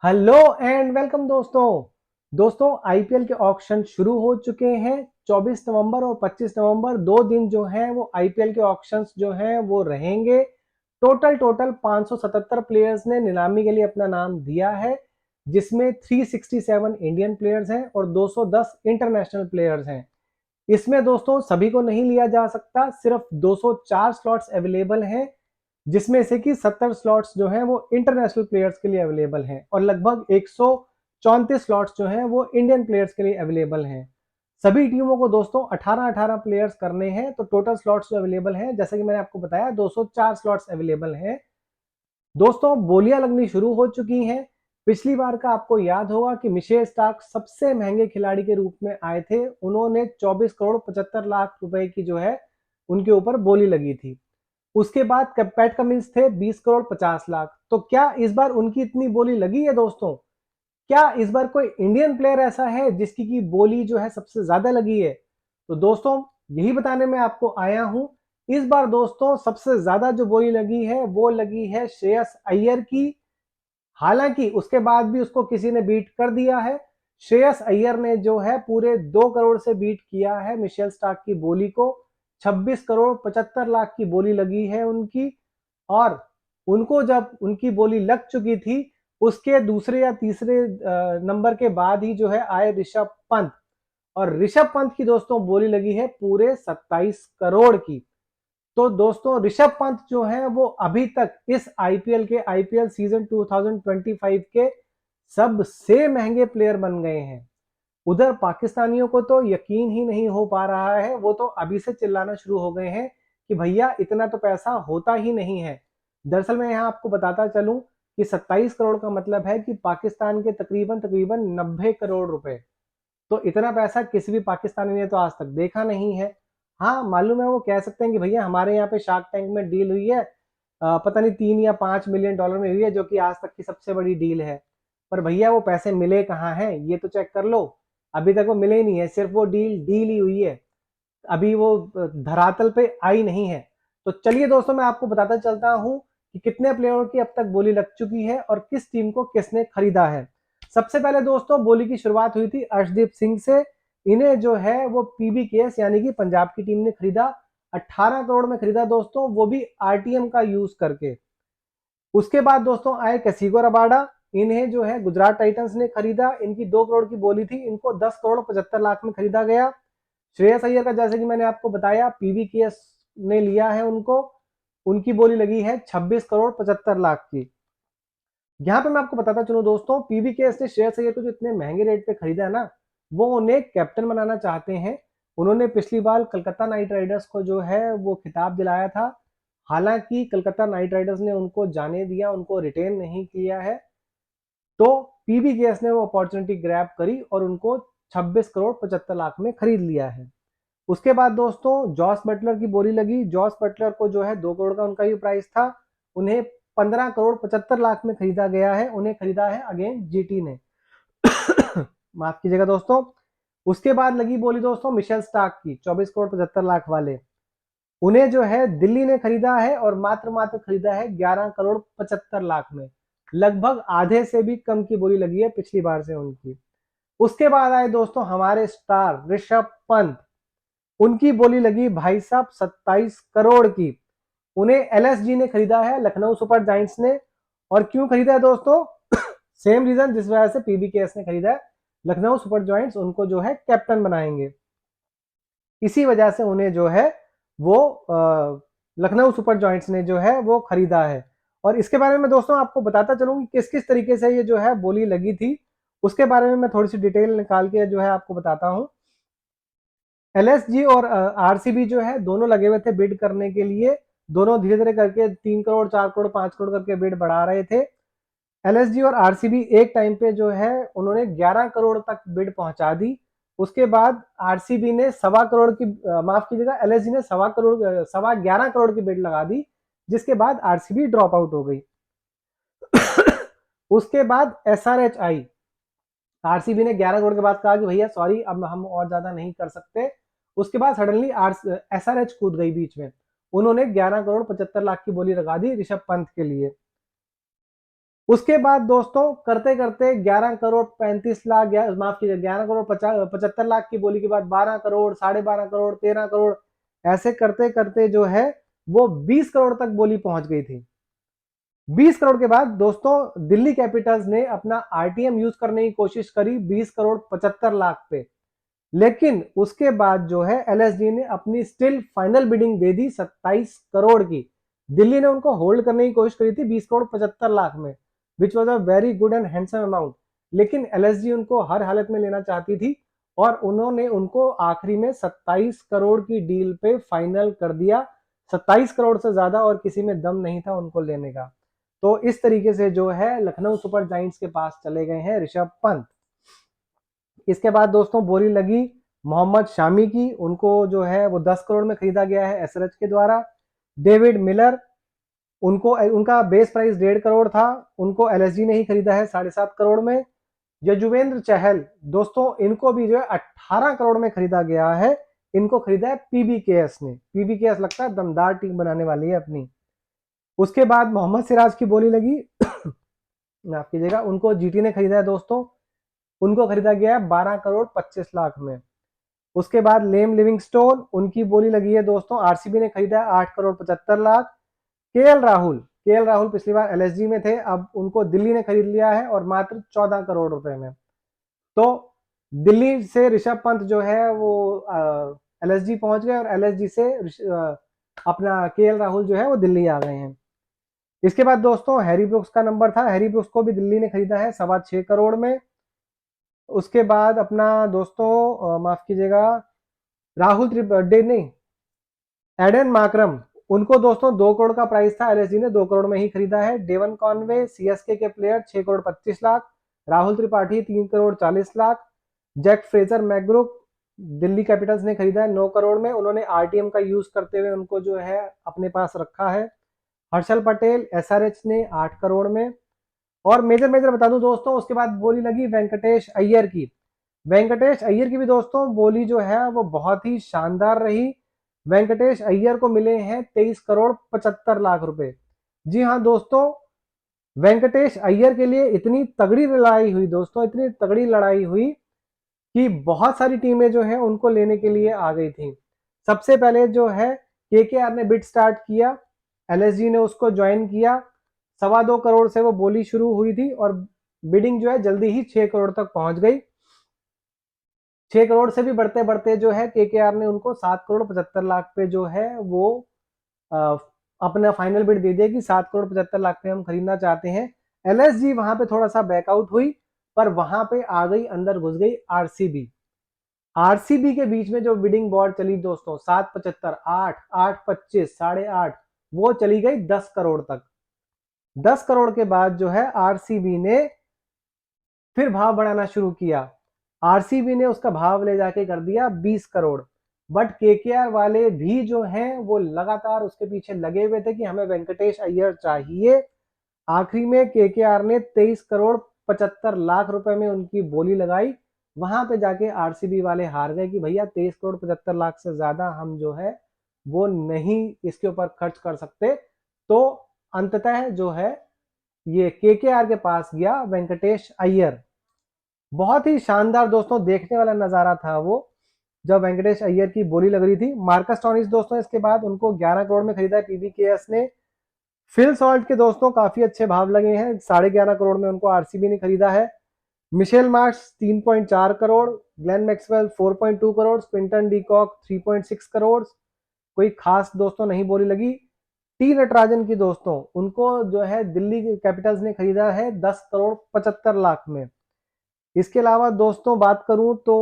Hello and welcome दोस्तों IPL के auction शुरू हो चुके हैं। 24 नवंबर और 25 नवंबर 2 दिन जो हैं वो आईपीएल के ऑक्शंस जो हैं वो रहेंगे। टोटल 577 प्लेयर्स ने नीलामी के लिए अपना नाम दिया है, जिसमें 367 इंडियन प्लेयर्स हैं और 210 इंटरनेशनल प्लेयर्स हैं। इसमें दोस्तों सभी को नहीं लिया जा सकता, सिर्फ 204 स्लॉट्स अवेलेबल हैं, जिसमें से कि 70 स्लॉट्स जो हैं वो इंटरनेशनल प्लेयर्स के लिए अवेलेबल हैं और लगभग 134 स्लॉट्स जो हैं वो इंडियन प्लेयर्स के लिए अवेलेबल हैं। सभी टीमों को दोस्तों 18-18 प्लेयर्स करने हैं, तो टोटल स्लॉट्स जो अवेलेबल हैं, जैसे कि मैंने आपको बताया, 204 स्लॉट्स अवेलेबल हैं। दोस्तों बोलियां लगनी शुरू हो चुकी हैं। पिछली बार का आपको याद होगा कि मिशेल स्टार्क सबसे महंगे खिलाड़ी के रूप में आए थे। उन्होंने 24 करोड़ 75 लाख रुपए की जो है उनके ऊपर बोली लगी थी। उसके बाद पैट कमिंस थे 20 करोड़ 50 लाख। तो क्या इस बार उनकी इतनी बोली लगी है दोस्तों? क्या इस बार कोई इंडियन प्लेयर ऐसा है जिसकी की बोली जो है सबसे ज्यादा लगी है? तो दोस्तों यही बताने में आपको आया हूं। इस बार दोस्तों सबसे ज्यादा जो बोली लगी है वो लगी है श्रेयस अय्यर की। हालांकि उसके बाद भी उसको किसी ने बीट कर दिया है। श्रेयस अय्यर ने जो है पूरे 2 करोड़ से बीट किया है मिशेल स्टार्क की बोली को। 26 करोड़ 75 लाख की बोली लगी है उनकी। और उनको जब उनकी बोली लग चुकी थी, उसके दूसरे या तीसरे नंबर के बाद ही जो है आए ऋषभ पंत। और ऋषभ पंत की दोस्तों बोली लगी है पूरे 27 करोड़ की। तो दोस्तों ऋषभ पंत जो है वो अभी तक इस आईपीएल सीजन 2025 के सबसे महंगे प्लेयर बन गए हैं। उधर पाकिस्तानियों को तो यकीन ही नहीं हो पा रहा है, वो तो अभी से चिल्लाना शुरू हो गए हैं कि भैया इतना तो पैसा होता ही नहीं है। दरअसल मैं यहाँ आपको बताता चलूं कि 27 करोड़ का मतलब है कि पाकिस्तान के तकरीबन तकरीबन 90 करोड़ रुपए। तो इतना पैसा किसी भी पाकिस्तानी ने तो आज तक देखा नहीं है। हाँ मालूम है, वो कह सकते हैं कि भैया हमारे यहाँ पे शार्क टैंक में डील हुई है, पता नहीं 3 या 5 मिलियन डॉलर में हुई है, जो कि आज तक की सबसे बड़ी डील है। पर भैया वो पैसे मिले कहाँ हैं ये तो चेक कर लो। अभी तक वो मिले ही नहीं है, सिर्फ वो डील डील ही हुई है। अभी वो धरातल पे आई नहीं है। तो चलिए दोस्तों मैं आपको बताता चलता हूँ कि कितने प्लेयरों की अब तक बोली लग चुकी है और किस टीम को किसने खरीदा है। सबसे पहले दोस्तों बोली की शुरुआत हुई थी अर्शदीप सिंह से। इन्हें जो है वो पीबीकेएस यानी कि पंजाब की टीम ने खरीदा। 18 करोड़ में खरीदा दोस्तों, वो भी आरटीएम का यूज करके। उसके बाद दोस्तों आए कैसिगो रबाडा। इन्हें जो है गुजरात टाइटंस ने खरीदा। इनकी 2 करोड़ की बोली थी, इनको 10 करोड़ 75 लाख में खरीदा गया। श्रेयस अय्यर का जैसे कि मैंने आपको बताया पीवीकेएस ने लिया है उनको। उनकी बोली लगी है 26 करोड़ 75 लाख की। यहाँ पे मैं आपको बताता चलूं दोस्तों, पीवीकेएस ने श्रेयस अय्यर को जो इतने महंगे रेट पे खरीदा है ना, वो उन्हें कैप्टन बनाना चाहते हैं। उन्होंने पिछली बार कलकत्ता नाइट राइडर्स को जो है वो खिताब दिलाया था। हालांकि कलकत्ता नाइट राइडर्स ने उनको जाने दिया, उनको रिटेन नहीं किया है। तो पीवीकेएस ने वो अपॉर्चुनिटी ग्रैब करी और उनको 26 करोड़ 75 लाख में खरीद लिया है। उसके बाद दोस्तों जॉस बटलर की बोली लगी। जॉस बटलर को जो है 2 करोड़ का उनका ही प्राइस था। उन्हें 15 करोड़ 75 लाख में खरीदा गया है। उन्हें खरीदा है अगेन जीटी ने। माफ कीजिएगा दोस्तों। उसके बाद लगी बोली दोस्तों मिशेल स्टार्क की 24 करोड़ 75 लाख वाले। उन्हें जो है दिल्ली ने खरीदा है और मात्र मात्र खरीदा है 11 करोड़ 75 लाख में। लगभग आधे से भी कम की बोली लगी है पिछली बार से उनकी। उसके बाद आए दोस्तों हमारे स्टार ऋषभ पंत। उनकी बोली लगी भाई साहब 27 करोड़ की। उन्हें एलएसजी ने खरीदा है, लखनऊ सुपर जायंट्स ने। और क्यों खरीदा है दोस्तों? सेम रीजन जिस वजह से पीबीकेएस ने खरीदा है। लखनऊ सुपर जायंट्स उनको जो है कैप्टन बनाएंगे। इसी वजह से उन्हें जो है वो लखनऊ सुपर जायंट्स ने जो है वो खरीदा है। और इसके बारे में दोस्तों आपको बताता चलूं कि किस किस तरीके से ये जो है बोली लगी थी। उसके बारे में मैं थोड़ी सी डिटेल निकाल के जो है आपको बताता हूं। एलएसजी और आरसीबी जो है दोनों लगे हुए थे बिड करने के लिए। दोनों धीरे धीरे करके 3 करोड़ 4 करोड़ 5 करोड़ करके बिड बढ़ा रहे थे। एलएसजी और आरसीबी एक टाइम पे जो है उन्होंने 11 करोड़ तक बिड पहुंचा दी। उसके बाद आरसीबी ने 1.25 करोड़ की माफ कीजिएगा, एलएसजी ने 1.25 करोड़ 11.25 करोड़ की बिड लगा दी, जिसके बाद आरसीबी ड्रॉप आउट हो गई। उसके बाद एसआरएच आई। आरसीबी ने 11 करोड़ के बाद कहा कि भैया सॉरी अब हम और ज्यादा नहीं कर सकते। उसके बाद सडनली एसआरएच कूद गई बीच में। उन्होंने 11 करोड़ 75 लाख की बोली लगा दी ऋषभ पंत के लिए। उसके बाद दोस्तों करते करते 11 करोड़ 35 लाख, माफ कीजिए 11 करोड़ 75 लाख की बोली के बाद 12 करोड़, 12.5 करोड़, 13 करोड़, ऐसे करते करते जो है वो 20 करोड़ तक बोली पहुंच गई थी। 20 करोड़ के बाद दोस्तों दिल्ली कैपिटल्स ने अपना आरटीएम यूज करने की कोशिश करी 20 करोड़ 75 लाख पे, लेकिन उसके बाद जो है एलएसडी ने अपनी स्टिल फाइनल बिडिंग दे दी 27 करोड़ की। दिल्ली ने उनको होल्ड करने की कोशिश करी थी 20 करोड़ 75 लाख में, which was a very good and handsome amount, लेकिन एलएसडी उनको हर हालत में लेना चाहती थी और उन्होंने उनको आखिरी में 27 करोड़ की डील पे फाइनल कर दिया। 27 करोड़ से ज्यादा और किसी में दम नहीं था उनको लेने का। तो इस तरीके से जो है लखनऊ सुपर जायंट्स के पास चले गए हैं ऋषभ पंत। इसके बाद दोस्तों बोली लगी मोहम्मद शामी की, उनको जो है वो 10 करोड़ में खरीदा गया है एसआरएच के द्वारा। डेविड मिलर, उनको उनका बेस प्राइस 1.5 करोड़ था, उनको एलएसजी ने ही खरीदा है 7.5 करोड़ में। यजुवेंद्र चहल दोस्तों, इनको भी जो है 18 करोड़ में खरीदा गया है, इनको खरीदा है पीबीकेएस ने। पीबीकेएस लगता है दमदार टीम बनाने वाली है अपनी। उसके बाद मोहम्मद सिराज की बोली लगी माफ कीजिएगा, उनको जीटी ने खरीदा है दोस्तों, उनको खरीदा गया है 12 करोड़ 25 लाख में। उसके बाद लेम लिविंगस्टोन, उनकी बोली लगी है दोस्तों, आरसीबी ने खरीदा है 8 करोड़ 75 लाख। केएल राहुल पिछली बार एलएसजी में थे, अब उनको दिल्ली ने खरीद लिया है और मात्र 14 करोड़ रुपए में। तो दिल्ली से ऋषभ पंत जो है वो एलएसजी पहुंच गए और एलएसजी से अपना केएल राहुल जो है वो दिल्ली आ गए हैं। इसके बाद दोस्तों हैरी ब्रुक्स का नंबर था, हैरी ब्रुक्स को भी दिल्ली ने खरीदा है 6.25 करोड़ में। उसके बाद अपना दोस्तों माफ कीजिएगा राहुल त्रिपाठी नहीं, एडन मार्करम, उनको दोस्तों 2 करोड़ का प्राइस था, एलएसजी ने 2 करोड़ में ही खरीदा है। डेवन कॉनवे सीएसके के player 6 crore 25 lakh. Rahul Tripathi 3 crore 40 lakh. Jake Fraser McGurk Delhi capitals ने खरीदा है 9 करोड़ में, उन्होंने आरटीएम का यूज करते हुए उनको जो है अपने पास रखा है। हर्षल पटेल एसआरएच ने 8 करोड़ में। और मेजर मेजर बता दूं दोस्तों, उसके बाद बोली लगी वेंकटेश अय्यर की। वेंकटेश अय्यर की भी दोस्तों बोली जो है वो बहुत ही शानदार रही। वेंकटेश अय्यर को मिले हैं 23 करोड़ 75 लाख रुपए। जी हाँ दोस्तों, वेंकटेश अय्यर के लिए इतनी तगड़ी लड़ाई हुई दोस्तों, इतनी तगड़ी लड़ाई हुई कि बहुत सारी टीमें जो है उनको लेने के लिए आ गई थी। सबसे पहले जो है केकेआर ने बिड स्टार्ट किया, एलएसजी ने उसको ज्वाइन किया। 2.25 करोड़ से वो बोली शुरू हुई थी और बिडिंग जो है जल्दी ही 6 करोड़ तक पहुंच गई। 6 करोड़ से भी बढ़ते बढ़ते जो है केकेआर ने उनको 7 करोड़ 75 लाख पे जो है वो आ, अपना फाइनल बिड दे दिया कि 7 करोड़ 75 लाख पे हम खरीदना चाहते हैं। एलएसजी वहां पे थोड़ा सा बैकआउट हुई, पर वहां पे आ गई, अंदर घुस गई आरसीबी। आरसीबी के बीच में जो बिडिंग वॉर चली दोस्तों 7.75, 8, 8.25, 8.5, वो चली गई 10 करोड़ तक। 10 करोड़ के बाद जो है आरसीबी ने फिर भाव बढ़ाना शुरू किया। आरसीबी ने उसका भाव ले जाके कर दिया 20 करोड़। बट केकेआर वाले भी जो हैं वो लगातार उसके पीछे लगे हुए थे कि हमें वेंकटेश अय्यर चाहिए। आखिरी में केकेआर ने 23 करोड़ 75 लाख रुपए में उनकी बोली लगाई। वहां पे जाके आरसीबी वाले हार गए कि भैया 23 करोड़ 75 लाख से ज्यादा हम जो है वो नहीं इसके ऊपर खर्च कर सकते। तो अंततः जो है ये केकेआर के पास गया वेंकटेश अय्यर। बहुत ही शानदार दोस्तों देखने वाला नजारा था वो, जब वेंकटेश अय्यर की बोली लग रही थी। मार्कस टॉनिस दोस्तों इसके बाद उनको 11 करोड़ में खरीदा है पीबीकेएस ने। फिल सॉल्ट के दोस्तों काफी अच्छे भाव लगे हैं, 11.5 करोड़ में उनको आरसीबी ने खरीदा है। Mitchell Marsh 3.4 crore, Glenn Maxwell 4.2 crore, Quinton de Kock 3.6 crore. कोई खास दोस्तों नहीं बोली लगी। टी नटराजन की दोस्तों, उनको जो है दिल्ली कैपिटल्स ने खरीदा है 10 करोड़ 75 लाख में। इसके अलावा दोस्तों बात करूं तो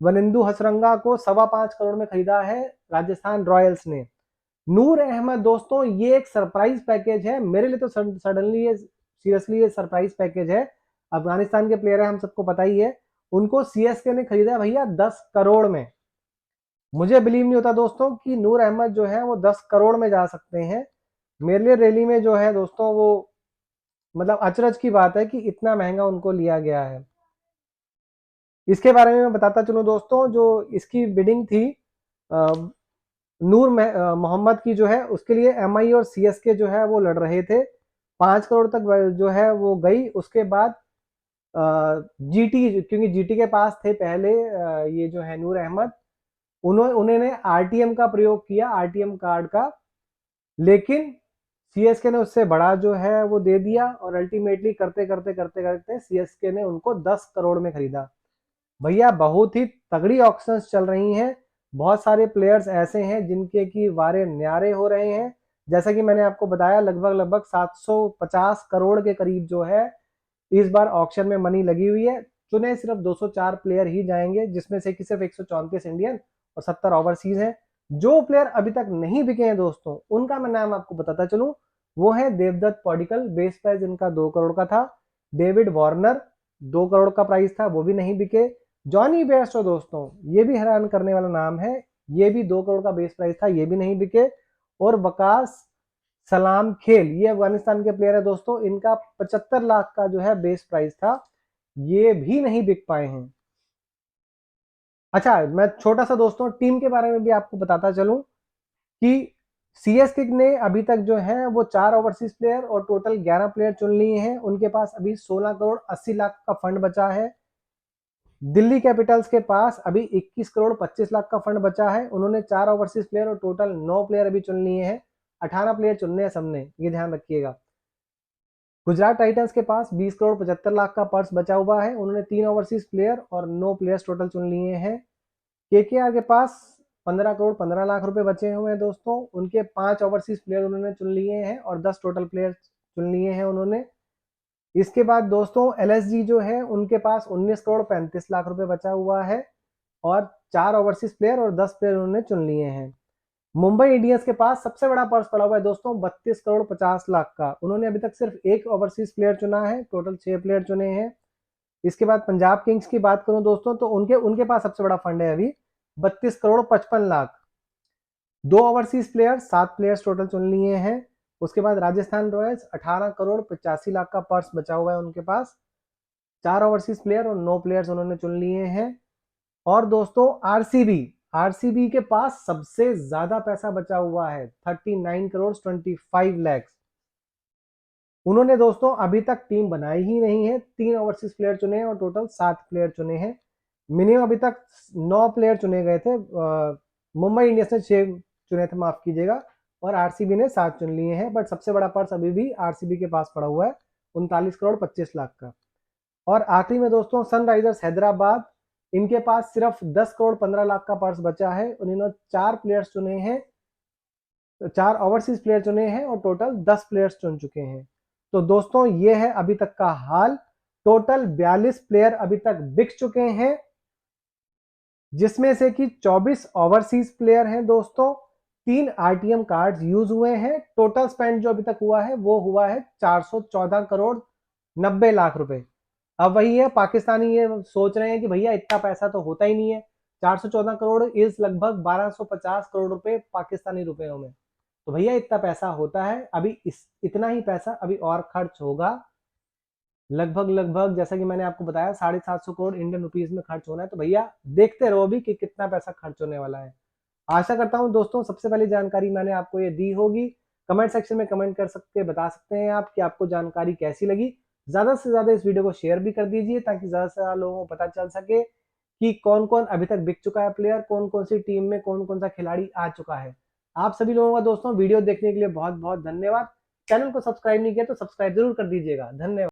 वनिंदु हसरंगा को 5.25 करोड़ में खरीदा है राजस्थान रॉयल्स ने। नूर अहमद दोस्तों, ये एक सरप्राइज पैकेज है मेरे लिए, तो सडनली ये सीरियसली ये सरप्राइज पैकेज है। अफगानिस्तान के प्लेयर है, हम सबको पता ही है। उनको सीएसके ने खरीदा है भैया 10 करोड़ में। मुझे बिलीव नहीं होता दोस्तों कि नूर अहमद जो है वो 10 करोड़ में जा सकते हैं। मेरे लिए रैली में जो है दोस्तों वो मतलब अचरज की बात है कि इतना महंगा उनको लिया गया है। इसके बारे में मैं बताता चलूं दोस्तों, जो इसकी बिडिंग थी नूर मोहम्मद की जो है उसके लिए एमआई और सीएसके जो है वो लड़ रहे थे। 5 करोड़ तक जो है वो गई। उसके बाद जीटी, क्योंकि जीटी के पास थे पहले ये जो है नूर अहमद, उन्होंने आरटीएम का प्रयोग किया, आरटीएम कार्ड का, लेकिन सीएसके ने उससे बड़ा जो है वो दे दिया और अल्टीमेटली करते करते करते करते सीएसके ने उनको 10 करोड़ में खरीदा। भैया बहुत ही तगड़ी ऑक्शंस चल रही हैं, बहुत सारे प्लेयर्स ऐसे हैं जिनके की वारे न्यारे हो रहे हैं। जैसा कि मैंने आपको बताया लगभग लगभग 750 करोड़ के करीब जो है इस बार ऑक्शन में मनी लगी हुई है। चुने सिर्फ 204 प्लेयर ही जाएंगे, जिसमें से कि सिर्फ 134 इंडियन और 70 ओवरसीज हैं। जो प्लेयर अभी तक नहीं बिके हैं दोस्तों, उनका मैं नाम आपको बताता चलूं, वो है देवदत्त पॉडिकल, बेस प्राइस इनका 2 करोड़ का था। डेविड वार्नर 2 करोड़ का प्राइस था, वो भी नहीं बिके। जॉनी बेयरस्टो दोस्तों, ये भी हैरान करने वाला नाम है, ये भी 2 करोड़ का बेस प्राइस था, ये भी नहीं बिके। और वकास सलाम खेल, ये अफगानिस्तान के प्लेयर है दोस्तों, इनका 75 लाख का जो है बेस प्राइस था, ये भी नहीं बिक पाए हैं। अच्छा, मैं छोटा सा दोस्तों टीम के बारे में भी आपको बताता चलूं कि सीएसके ने अभी तक जो है वो 4 ओवरसीज प्लेयर और टोटल 11 प्लेयर चुन लिए हैं। उनके पास अभी 16 करोड़ 80 लाख का फंड बचा है। दिल्ली कैपिटल्स के पास अभी 21 करोड़ 25 लाख का फंड बचा है। उन्होंने 4 ओवरसीज प्लेयर और टोटल 9 प्लेयर अभी चुन लिए हैं। 18 प्लेयर चुनने हैं सबने, ये ध्यान रखिएगा। गुजरात टाइटंस के पास 20 करोड़ 75 लाख का पर्स बचा हुआ है। उन्होंने 3 ओवरसीज प्लेयर और 9 प्लेयर्स टोटल चुन लिए हैं। केकेआर के पास 15 करोड़ 15 लाख रुपए बचे हुए हैं दोस्तों, उनके 5 ओवरसीज प्लेयर उन्होंने चुन लिए हैं और 10 टोटल प्लेयर चुन लिए हैं उन्होंने। इसके बाद दोस्तों एलएसजी जो है उनके पास 19 करोड़ 35 लाख रुपए बचा हुआ है और 4 ओवरसीज प्लेयर और 10 प्लेयर उन्होंने चुन लिए हैं। मुंबई इंडियंस के पास सबसे बड़ा पर्स पड़ा हुआ है दोस्तों 32 करोड़ 50 लाख का। उन्होंने अभी तक सिर्फ एक ओवरसीज प्लेयर चुना है, टोटल 6 प्लेयर चुने हैं। इसके बाद पंजाब किंग्स की बात करूं दोस्तों तो उनके उनके पास सबसे बड़ा फंड है अभी 32 crore 55 lakh. 2 overseas player 7 players total चुन लिए हैं। उसके बाद राजस्थान रॉयल्स 18 करोड़ 85 लाख का पर्स बचा हुआ है उनके पास, 4 ओवरसीज प्लेयर और 9 प्लेयर्स उन्होंने चुन लिए हैं। और दोस्तों आरसीबी, आरसीबी के पास सबसे ज्यादा पैसा बचा हुआ है 39 करोड़ 25 लैक्स। उन्होंने दोस्तों अभी तक टीम बनाई ही नहीं है, 3 ओवरसीज प्लेयर चुने हैं और टोटल 7 प्लेयर चुने हैं। मिनिमम अभी तक 9 प्लेयर चुने गए थे, मुंबई इंडियंस ने 6 चुने थे, माफ कीजिएगा, और आरसीबी ने 7 चुन लिए हैं। बट सबसे बड़ा पर्स अभी भी आरसीबी के पास पड़ा हुआ है 39 करोड़ 25 लाख का। और आखिरी में दोस्तों सनराइजर्स हैदराबाद, इनके पास सिर्फ 10 करोड़ 15 लाख का पर्स बचा है। उन्होंने 4 प्लेयर्स चुने हैं, 4 ओवरसीज प्लेयर चुने हैं और टोटल 10 प्लेयर्स चुन चुके हैं। तो दोस्तों ये है अभी तक का हाल। टोटल 42 प्लेयर अभी तक बिक चुके हैं, जिसमें से कि 24 ओवरसीज प्लेयर हैं दोस्तों, 3 आरटीएम कार्ड्स यूज हुए हैं। टोटल स्पेंड जो अभी तक हुआ है वो हुआ है 414 करोड़ 90 लाख रुपए। अब वही है, पाकिस्तानी ये सोच रहे हैं कि भैया इतना पैसा तो होता ही नहीं है। 414 करोड़ इज लगभग 1250 करोड़ रुपए पाकिस्तानी रुपयों में। तो भैया इतना पैसा होता है, अभी इतना ही पैसा अभी और खर्च होगा। लगभग लगभग जैसा कि मैंने आपको बताया 750 करोड़ इंडियन रुपीज में खर्च होना है। तो भैया देखते रहो भी कि कितना पैसा खर्च होने वाला है। आशा करता हूं दोस्तों सबसे पहली जानकारी मैंने आपको ये दी होगी। कमेंट सेक्शन में कमेंट कर सकते बता सकते हैं आप कि आपको जानकारी कैसी लगी। ज्यादा से ज्यादा इस वीडियो को शेयर भी कर दीजिए ताकि ज्यादा से ज्यादा लोगों को पता चल सके कि कौन कौन अभी तक बिक चुका है प्लेयर, कौन कौन सी टीम में कौन कौन सा खिलाड़ी आ चुका है। आप सभी लोगों का दोस्तों वीडियो देखने के लिए बहुत बहुत धन्यवाद। चैनल को सब्सक्राइब नहीं किया तो सब्सक्राइब जरूर कर दीजिएगा। धन्यवाद।